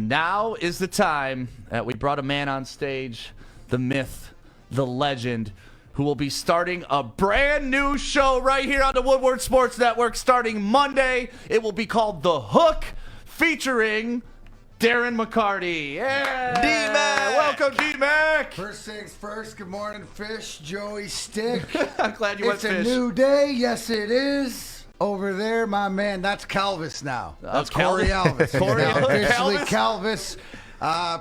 And now is the time that we brought a man on stage, the myth, the legend, who will be starting a brand new show right here on the Woodward Sports Network starting Monday. It will be called The Hook, featuring Darren McCarty. Yeah. D-Mac. Welcome, D-Mac. First things first, good morning, Fish, Joey, Stick. I'm glad you went Fish. It's a new day. Yes, it is. Over there, my man, that's Calvis now. That's Corey Alvis. Corey Officially Calvis.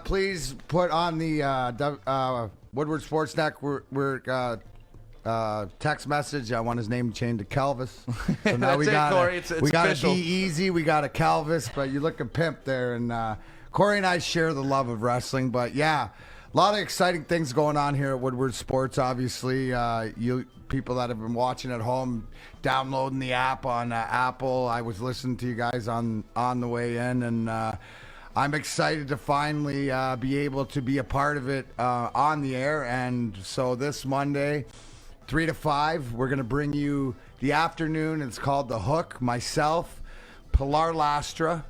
Please put on the Woodward Sports Network text message. I want his name changed to Calvis. So now we got Corey. It's we got official. a D-Easy, we got a Calvis, but you look a pimp there. And Corey and I share the love of wrestling. But yeah, a lot of exciting things going on here at Woodward Sports. Obviously, you people that have been watching at home, downloading the app on Apple. I was listening to you guys on the way in, and I'm excited to finally be able to be a part of it on the air. And so this Monday, 3 to 5, we're going to bring you the afternoon. It's called The Hook. Myself, Pilar Lastra,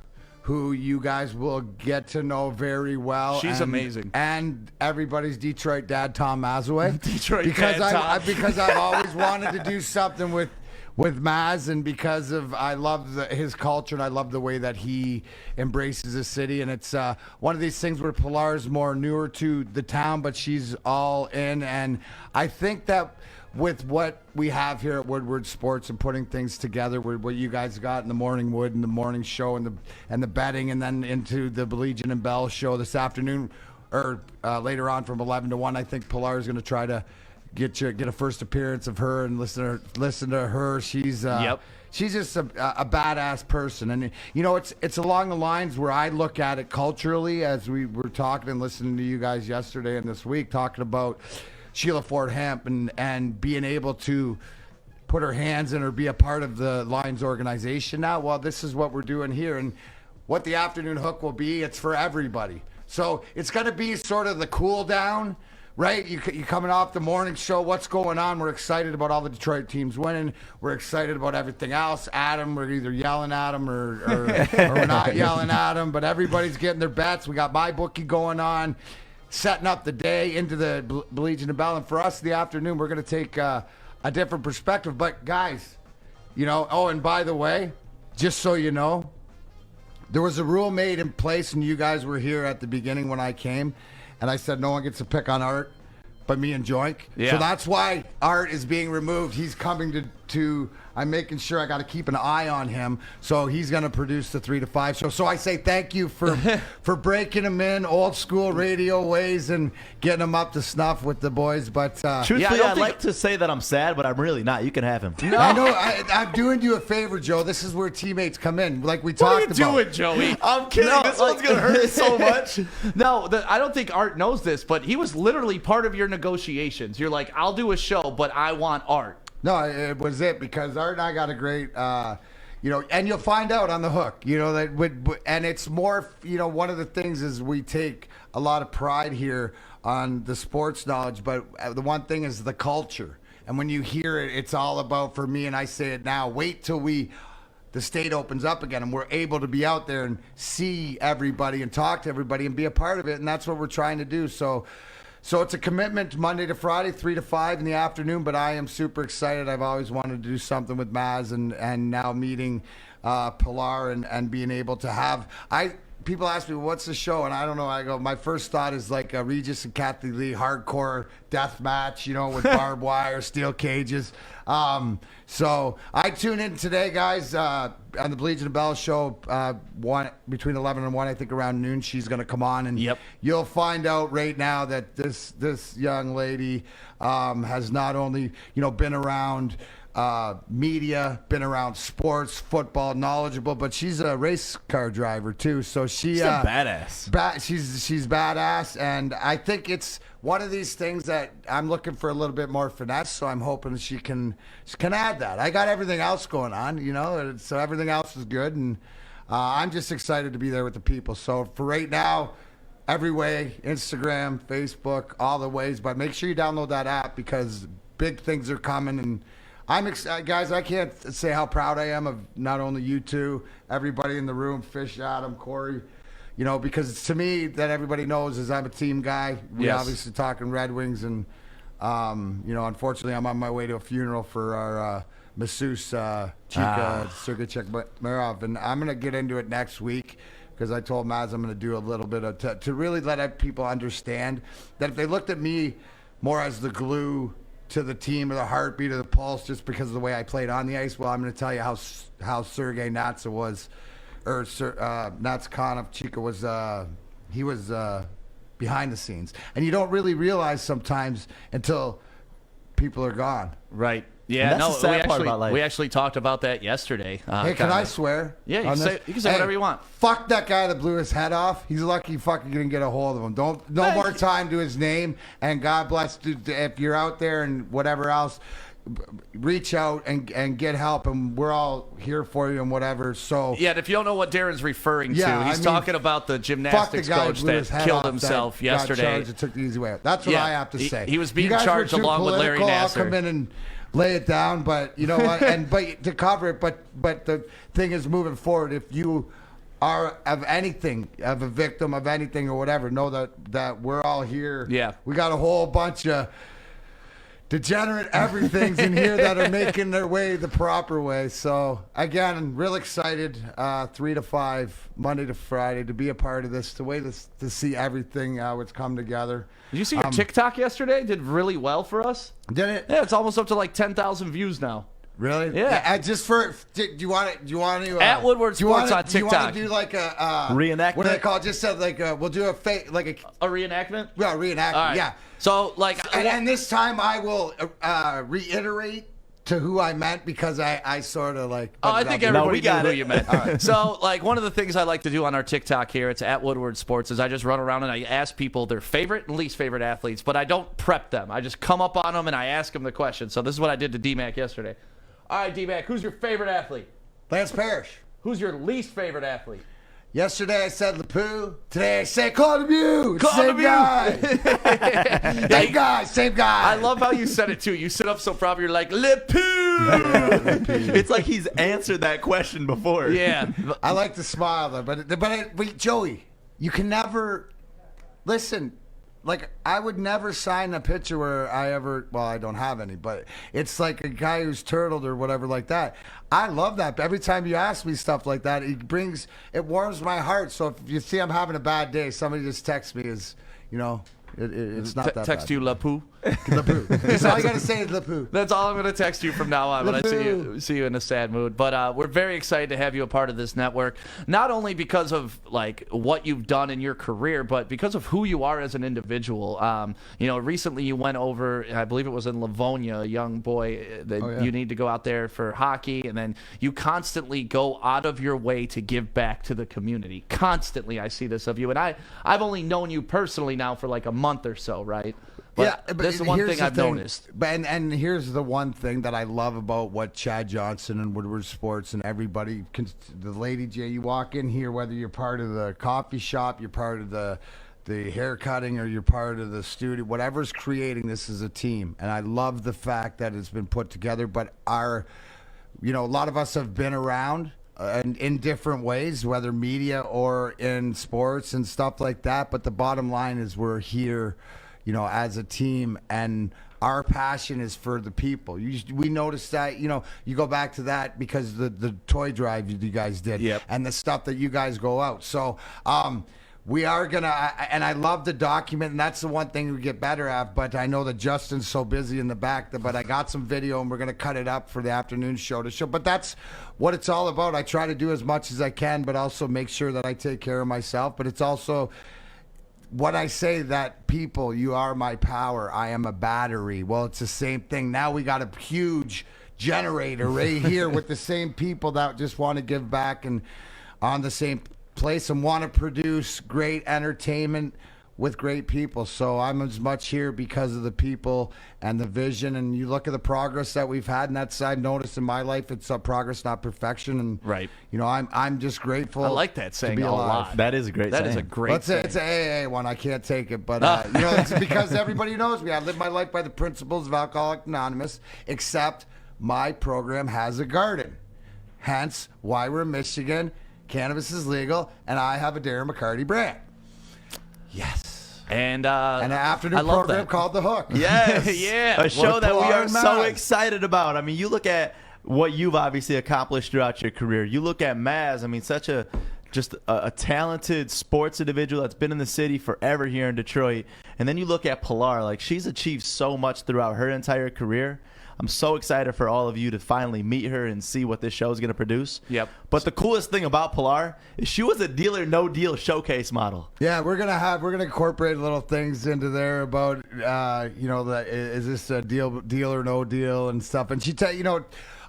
who you guys will get to know very well. She's amazing. And everybody's Detroit dad, Tom Mazaway. Detroit dad, Tom. Because I've always wanted to do something with Maz, and because of I love his culture, and I love the way that he embraces the city. And it's one of these things where Pilar is more newer to the town, but she's all in. And I think that with what we have here at Woodward Sports and putting things together, with what you guys got in the morning wood and the morning show and the betting, and then into the Baligian and Bell show this afternoon, or later on from 11 to 1, I think Pilar is going to try to get a first appearance of her and listen to her. She's she's just a badass person, and you know it's along the lines where I look at it culturally, as we were talking and listening to you guys yesterday and this week talking about Sheila Ford Hamp and being able to put her hands in or be a part of the Lions organization now. Well, this is what we're doing here, and what the afternoon hook will be, it's for everybody. So it's going to be sort of the cool down, right? You coming off the morning show, what's going on? We're excited about all the Detroit teams winning. We're excited about everything else. Adam, we're either yelling at him or we're not yelling at him, but everybody's getting their bets. We got my bookie going on, setting up the day into the Baligian and Bell. And for us, the afternoon, we're going to take a different perspective. But guys, and by the way, just so you know, there was a rule made in place, and you guys were here at the beginning when I came, and I said no one gets to pick on Art but me and Joink. Yeah. So that's why Art is being removed. He's coming to I'm making sure I got to keep an eye on him. So he's going to produce the 3 to 5 show. So I say thank you for breaking him in, old school radio ways, and getting him up to snuff with the boys. But truthfully, I'd like to say that I'm sad, but I'm really not. You can have him. No. I know. I'm doing you a favor, Joe. This is where teammates come in, like we talked about. What are you doing, Joey? I'm kidding. No, this one's going to hurt so much. No, I don't think Art knows this, but he was literally part of your negotiations. You're like, I'll do a show, but I want Art. No, it was because Art and I got a great, and you'll find out on the hook, and it's more, one of the things is we take a lot of pride here on the sports knowledge, but the one thing is the culture. And when you hear it, it's all about, for me, and I say it now, wait till the state opens up again and we're able to be out there and see everybody and talk to everybody and be a part of it. And that's what we're trying to do. So it's a commitment Monday to Friday, 3 to 5 in the afternoon, but I am super excited. I've always wanted to do something with Maz, and now meeting Pilar and being able to have people ask me, what's the show? And I don't know. I go, my first thought is like a Regis and Kathy Lee hardcore death match, with barbed wire, steel cages. So I tune in today, guys, on the Baligian and Bell show, between 11 and 1, I think around noon, she's going to come on. And you'll find out right now that this young lady has not only, been around media, been around sports, football, knowledgeable, but she's a race car driver too. So she's a badass. She's badass, and I think it's one of these things that I'm looking for a little bit more finesse. So I'm hoping she can add that. I got everything else going on, so everything else is good, and I'm just excited to be there with the people. So for right now, every way, Instagram, Facebook, all the ways, but make sure you download that app because big things are coming. And I'm excited, guys. I can't say how proud I am of not only you two, everybody in the room, Fish, Adam, Corey, because to me, that everybody knows is I'm a team guy. We Yes. obviously talking Red Wings, and unfortunately, I'm on my way to a funeral for our masseuse Chika Sergei Chekmarov, and I'm gonna get into it next week because I told Maz I'm gonna do a little bit of to really let people understand that if they looked at me more as the glue to the team or the heartbeat of the pulse just because of the way I played on the ice, well, I'm going to tell you how Sergei Natsa was, or Natsakanov Chika was, he was behind the scenes. And you don't really realize sometimes until people are gone. Right. Yeah, And that's the sad part about life. we actually talked about that yesterday. Hey, can I swear? Yeah, you on can this? say whatever you want. Fuck that guy that blew his head off. He's lucky you fucking didn't get a hold of him. No more time to his name. And God bless, dude, if you're out there and whatever else, reach out and get help. And we're all here for you and whatever. So Yeah, and if you don't know what Darren's referring to, Yeah, he's I mean, talking about the fuck the gymnastics guy who coach blew his that head killed off himself that yesterday. Got charged and took the easy way out. That's what Yeah, I have to say. he was being You guys charged were too along with Larry political. I'll Nasser. come in and lay it down, but you know what? but to cover it, but the thing is, moving forward, if you are of a victim of anything or whatever, know that we're all here. Yeah. We got a whole bunch of degenerate everythings in here that are making their way the proper way. So again, real excited, 3 to 5, Monday to Friday, to be a part of this, to see everything how it's come together. Did you see your TikTok yesterday? Did really well for us. Did it? Yeah, it's almost up to like 10,000 views now. Really? Yeah. Just for, do you want to At Woodward Sports on Do you TikTok. want to do like a Reenactment? What do they call it? Just said like we'll do a A reenactment? reenactment. All right. Yeah. So like, And this time I will reiterate to who I meant because I sort of like. I think No, everybody we got knew it. who you meant. So, like, one of the things I like to do on our TikTok here, it's at Woodward Sports, is I just run around and I ask people their favorite and least favorite athletes, but I don't prep them. I just come up on them and I ask them the question. So this is what I did to D-Mac yesterday. All right, D-Mac, who's your favorite athlete? Lance Parrish. Who's your least favorite athlete? Yesterday I said LePou. Today I say Claude Lemieux. Claude Same guy. Lemieux. Same guy. I love how you said it, too. You sit up so proper, you're like, Le Pou! It's like he's answered that question before. Yeah. I like to smile though, but Joey, you can never listen. Like, I would never sign a picture where I don't have any, but it's like a guy who's turtled or whatever like that. I love that. Every time you ask me stuff like that, it warms my heart. So if you see I'm having a bad day, somebody just texts me it's not that Text bad. you Le Pou. LePou. That's all you got to say is LePou. That's all I'm going to text you from now on when I see you in a sad mood. But we're very excited to have you a part of this network, not only because of like what you've done in your career, but because of who you are as an individual. Recently you went over, I believe it was in Livonia, a young boy that you need to go out there for hockey, and then you constantly go out of your way to give back to the community. Constantly, I see this of you, and I've only known you personally now for like a month or so, right? But this is one here's thing the I've noticed. And here's the one thing that I love about what Chad Johnson and Woodward Sports and everybody, the Lady J, you walk in here, whether you're part of the coffee shop, you're part of the hair cutting, or you're part of the studio, whatever's creating this is a team. And I love the fact that it's been put together, but a lot of us have been around and in different ways, whether media or in sports and stuff like that. But the bottom line is we're here, as a team, and our passion is for the people. We noticed that, you go back to that because the toy drive you guys did, Yep. and the stuff that you guys go out. So we are going to, and I love the document, and that's the one thing we get better at, but I know that Justin's so busy in the back, but I got some video, and we're going to cut it up for the afternoon show to show. But that's what it's all about. I try to do as much as I can, but also make sure that I take care of myself. But it's also what I say, that people, you are my power, I am a battery. Well, it's the same thing. Now we got a huge generator right here with the same people that just want to give back and on the same place and want to produce great entertainment with great people. So I'm as much here because of the people and the vision. And you look at the progress that we've had, and that's, I've noticed in my life, it's progress, not perfection. And Right. I'm just grateful. I like that saying be a alive. lot. That is a great That saying. is a great saying. It's a AA one. I can't take it, but it's because everybody knows me. I live my life by the principles of Alcoholics Anonymous, except my program has a garden. Hence why we're in Michigan. cannabis is legal, and I have a Darren McCarty brand. Yes. And An afternoon I love program that. called The Hook. Yes. Yeah. A show that we Pilar are and so Maz. excited about. I mean, you look at what you've obviously accomplished throughout your career. You look at Maz. I mean, such a talented sports individual that's been in the city forever here in Detroit. And then you look at Pilar. Like, she's achieved so much throughout her entire career. I'm so excited for all of you to finally meet her and see what this show is going to produce. Yep. But the coolest thing about Pilar is she was a Deal or No Deal showcase model. Yeah, we're gonna incorporate little things into there about is this a deal or no deal and stuff. And she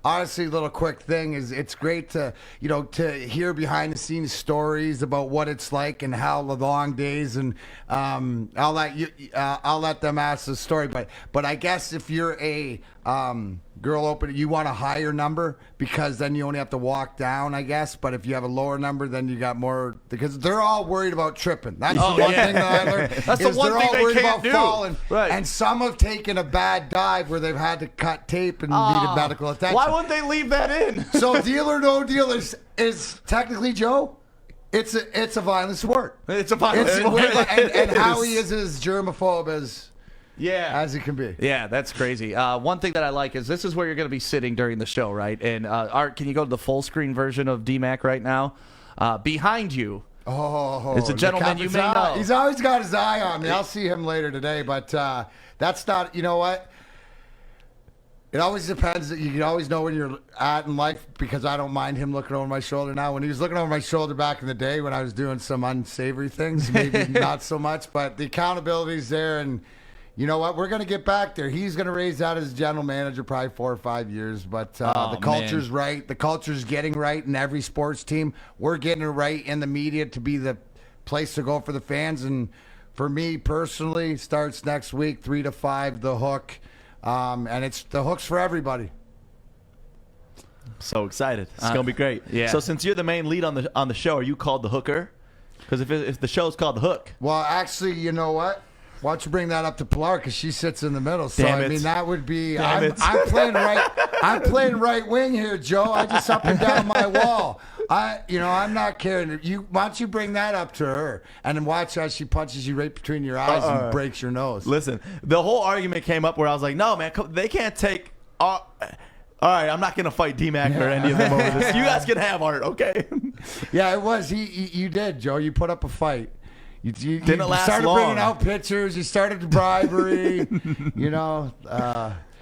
honestly, a little quick thing is it's great to hear behind the scenes stories about what it's like and how the long days, and I'll let them ask the story. But I guess if you're a girl opener, you want a higher number because then you only have to walk down, I guess. But if you have a lower number, then you got more, because they're all worried about tripping. That's the one thing that I learned. That's the one they're thing all they worried can't about do. falling. Right. And some have taken a bad dive where they've had to cut tape and needed medical attention. Why wouldn't they leave that in? So Deal or No Deal is technically, Joe, it's a violent sport. It's a violent It's, sport. and Howie is as germaphobe as he can be. Yeah, that's crazy. One thing that I like is this is where you're going to be sitting during the show, right? And Art, can you go to the full screen version of DMAC right now? Behind you is a gentleman you may know. He's always got his eye on me. I'll see him later today, but that's not. You know what? It always depends. You can always know when you're at in life, because I don't mind him looking over my shoulder now. When he was looking over my shoulder back in the day when I was doing some unsavory things, maybe not so much. But the accountability's there, and you know what? We're going to get back there. He's going to raise out as general manager probably 4 or 5 years. But the culture's right. The culture's getting right in every sports team. We're getting it right in the media to be the place to go for the fans. And for me personally, starts next week, 3 to 5, The Hook. And it's The Hook's for everybody. So excited. It's going to be great. Yeah. So since you're the main lead on the show, are you called the Hooker? Because if the show's called The Hook. Well, actually, you know what? Why don't you bring that up to Pilar, because she sits in the middle. So Damn I it. mean, that would be. Damn it. I'm playing right. I'm playing right wing here, Joe. I just up and down my wall. I'm not caring. Why don't you bring that up to her and then watch how she punches you right between your eyes and breaks your nose. Listen, the whole argument came up where I was like, no, man, they can't take. All right, I'm not going to fight D-Mac or any of them over this. You guys can have Art, okay? Yeah, it was. You did, Joe. You put up a fight. You Didn't last started long. bringing out pictures. You started bribery.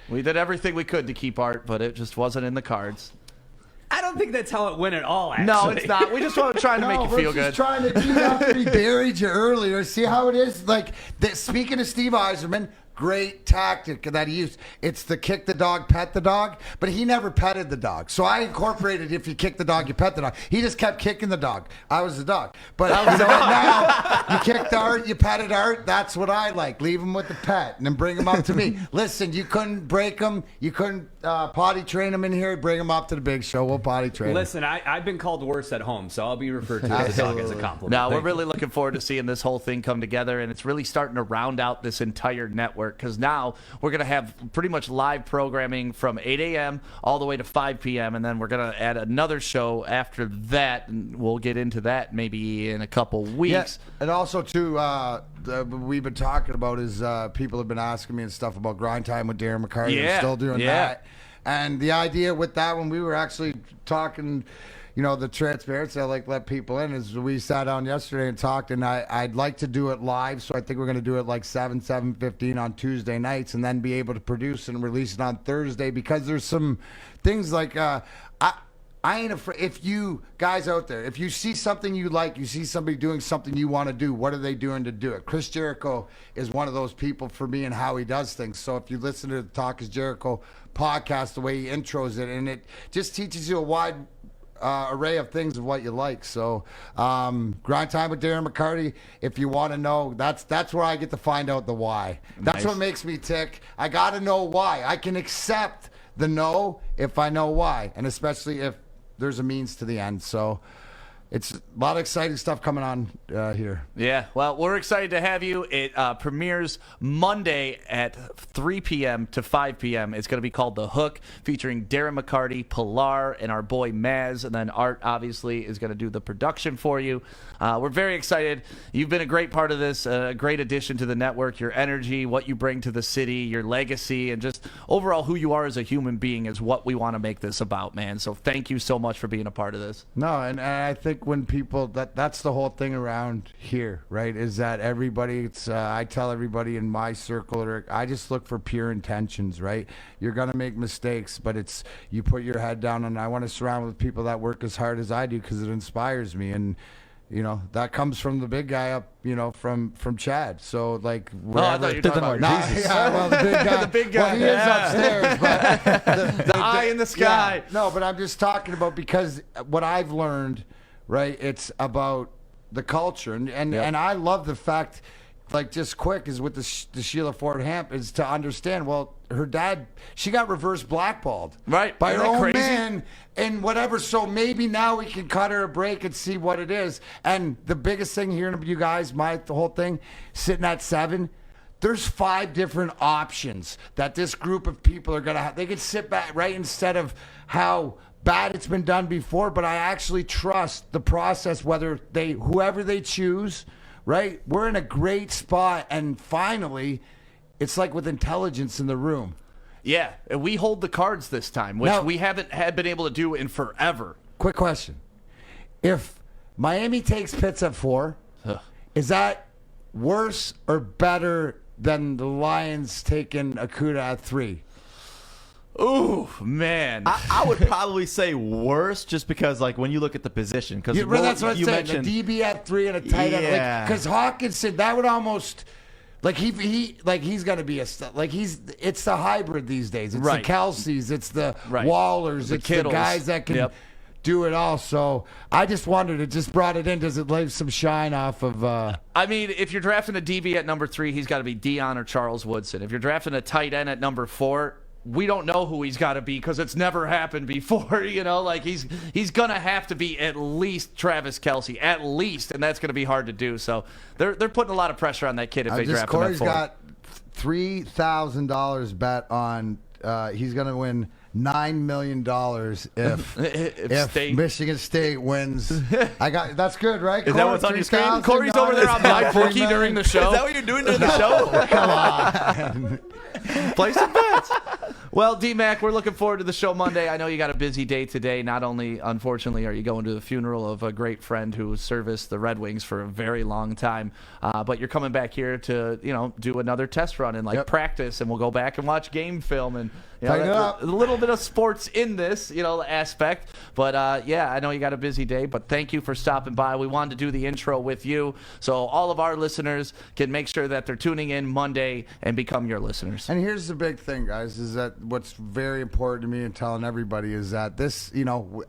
We did everything we could to keep Art, but it just wasn't in the cards. I don't think that's how it went at all, actually. No, it's not. We just want trying to make you feel we're good. just trying to keep after he buried you earlier. See how it is? Like, speaking of Steve Eiserman, great tactic that he used. It's the kick the dog, pet the dog, but he never petted the dog. So I incorporated, if you kick the dog, you pet the dog. He just kept kicking the dog. I was the dog. But now you kicked Art, you petted Art. That's what I like. Leave him with the pet and then bring him up to me. Listen, you couldn't break him. You couldn't potty train him in here. Bring him up to the big show. We'll potty train him. Listen, I've been called worse at home, so I'll be referred to as a dog as a compliment. No, we're Thank you. really looking forward to seeing this whole thing come together, and it's really starting to round out this entire network, because now we're going to have pretty much live programming from 8 a.m. all the way to 5 p.m., and then we're going to add another show after that, and we'll get into that maybe in a couple weeks. Yes, and also too, we've been talking about is people have been asking me and stuff about Grind Time with Darren McCarty. Yeah, I'm still doing yeah. that. And the idea with that, when we were actually talking, the transparency, I let people in, is we sat down yesterday and talked, and I'd like to do it live, so I think we're going to do it like 7:15 on Tuesday nights, and then be able to produce and release it on Thursday, because there's some things like I ain't afraid. If you guys out there, if you see something you like, you see somebody doing something you want to do, what are they doing to do it? Chris Jericho is one of those people for me, and how he does things. So if you listen to the Talk is Jericho podcast, the way he intros it, and it just teaches you a wide array of things of what you like. So Grind Time with Darren McCarty, if you want to know, that's where I get to find out the why. That's Nice. what makes me tick. I got to know why. I can accept the no if I know why, and especially if there's a means to the end. So it's a lot of exciting stuff coming on here. Yeah, well, we're excited to have you. It premieres Monday at 3 p.m. to 5 p.m. It's going to be called The Hook, featuring Darren McCarty, Pilar, and our boy Maz. And then Art, obviously, is going to do the production for you. We're very excited. You've been a great part of this, a great addition to the network. Your energy, what you bring to the city, your legacy, and just overall who you are as a human being is what we want to make this about, man. So thank you so much for being a part of this. No, and I think when people that's the whole thing around here, right? Is that everybody? It's I tell everybody in my circle, or I just look for pure intentions, right? You're gonna make mistakes, but it's you put your head down, and I want to surround with people that work as hard as I do because it inspires me, and you know that comes from the big guy up, you know, from Chad. So like, I thought you were talking about Jesus. Yeah, well, the big guy, The big guy, well, he is upstairs, but The eye in the sky. yeah. No, but I'm just talking about because what I've learned, right? It's about the culture, and I love the fact, like just quick is with the Sheila Ford Hamp is to understand. Well, her dad, she got reverse blackballed, Right. by Isn't her that own crazy? man, and whatever. So maybe now we can cut her a break and see what it is. And the biggest thing hearing you guys, the whole thing, sitting at 7. There's 5 different options that this group of people are gonna have. They can sit back, right, instead of how bad it's been done before. But I actually trust the process, whoever they choose, right? We're in a great spot, and finally, it's like with intelligence in the room. Yeah, and we hold the cards this time, which Now- we haven't been able to do in forever. Quick question: if Miami takes Pitts at 4, is that worse or better than the Lions taking Akuda at 3? Ooh, man. I would probably say worse, just because like when you look at the position, because That's what I'm saying. A DB at 3 and a tight end. Yeah. Because Hawkinson, that would almost like he's gonna be a it's the hybrid these days. It's Right. the Kelseys, it's the Right. Wallers, The it's Kittles. the guys that can Yep. do it all. So I just wondered, it just brought it in. Does it leave some shine off of? I mean, if you're drafting a DB at number 3, he's got to be Dion or Charles Woodson. If you're drafting a tight end at number 4, we don't know who he's got to be because it's never happened before. You know, like he's gonna have to be at least Travis Kelce, at least, and that's gonna be hard to do. So they're putting a lot of pressure on that kid if they draft him at Corey's 4. got $3,000 bet on. He's gonna win $9 million if State- Michigan State wins. That's good, right? Is that what's on your screen? Corey's over there on my bookie during the show. Is that what you're doing during the show? Come on. Play some bets. Well, D-Mac, we're looking forward to the show Monday. I know you got a busy day today. Not only, unfortunately, are you going to the funeral of a great friend who serviced the Red Wings for a very long time, but you're coming back here to, do another test run and practice, and we'll go back and watch game film and Tighten it up. a little bit of sports in this, aspect. But yeah, I know you got a busy day, but thank you for stopping by. We wanted to do the intro with you so all of our listeners can make sure that they're tuning in Monday and become your listeners. And here's the big thing, guys, is that what's very important to me and telling everybody is that this,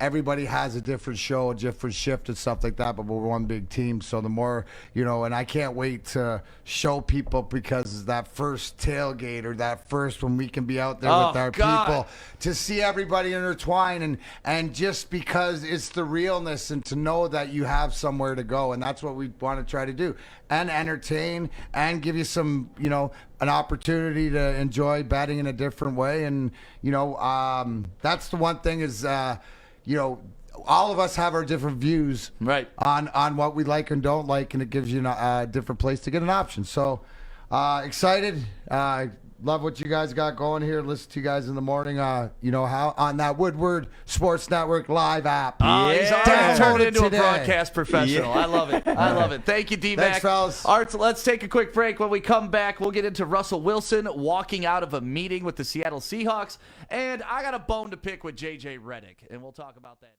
everybody has a different show, a different shift and stuff like that, but we're one big team. So the more, and I can't wait to show people, because that first tailgate or that first when we can be out there with our people, to see everybody intertwine and just because it's the realness and to know that you have somewhere to go. And that's what we want to try to do, and entertain and give you some, an opportunity to enjoy betting in a different way. And, that's the one thing is, all of us have our different views on what we like and don't like, and it gives you a different place to get an option. So excited. Love what you guys got going here. Listen to you guys in the morning, how on that Woodward Sports Network live app. He's already turned into Today. a broadcast professional. I love it. I love it. Thank you, D-Mac. Thanks, fellas. All right, so let's take a quick break. When we come back, we'll get into Russell Wilson walking out of a meeting with the Seattle Seahawks, and I got a bone to pick with J.J. Redick, and we'll talk about that.